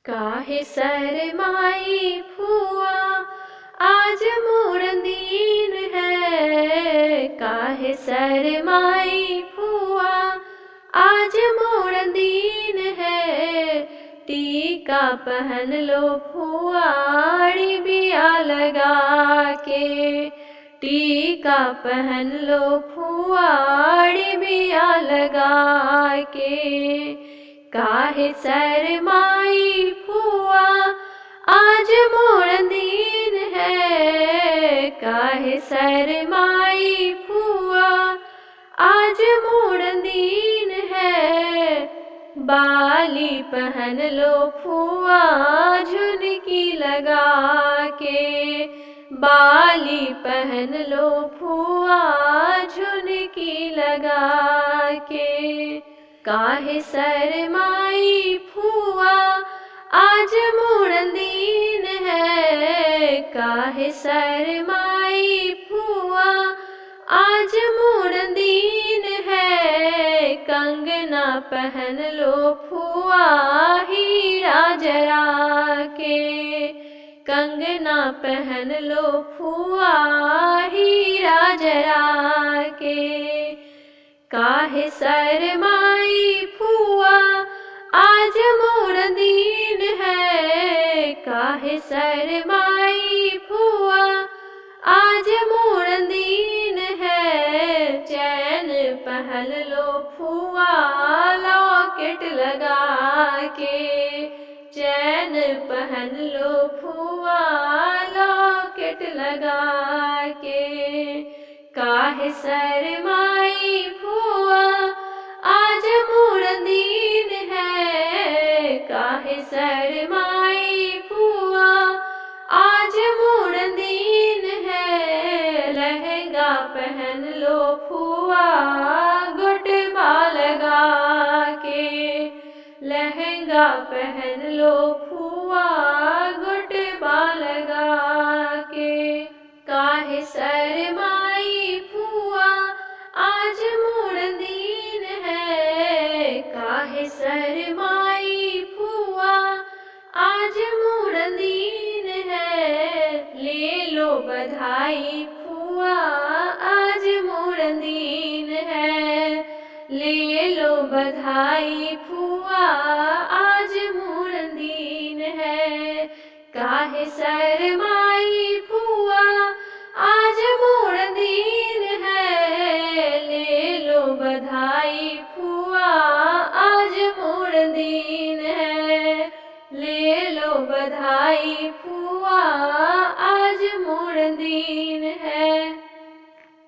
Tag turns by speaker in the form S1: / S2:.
S1: काहे शरमाई फुआ आज मोर दीन है। काहे शरमाई फुआ आज मोर दीन है। टीका पहन लो फुआ बिया लगा के। टीका पहन लो फुआ बिया लगा के। काहे शरमाई फुआ आज मोर दीन है। काहे शरमाई फुआ आज मोर दीन है। बाली पहन लो फुआ झुनकी लगा के। बाली पहन लो फुआ झुनकी लगा के। काहे शरमाई फुआ आज मोर दीन है। काहे शरमाई फुआ आज मोर दीन है। कंगना पहन लो फुआ हीरा जरा के। कंगना पहन लो फुआ हीरा जरा के। काहे शरमाई फुआ आज मोर दीन है। काहे शरमाई फुआ आज मोर दीन है। चैन पहन लो फुआ लॉकेट लगा के। चैन पहन लो फुआ लॉकेट लगा के। काहे शरमाई फुआ आज मोर दीन है। काहे शरमाई फुआ आज मोर दीन है। लहंगा पहन लो फुआ गोटवा लगा के। लहंगा पहन लो फुआ गोटवा लगा के। काहे शरमाई फुआ आज मोर दीन है। काहे शरमाई फुआ आज मोर दीन है। ले लो बधाई फुआ आज मोर दीन है। ले लो बधाई फुआ आज मोर दीन है। काहे शरमाई फुआ आज मोर दीन है। ले लो बधाई फुआ आज मोर दीन है। ले लो बधाई फुआ।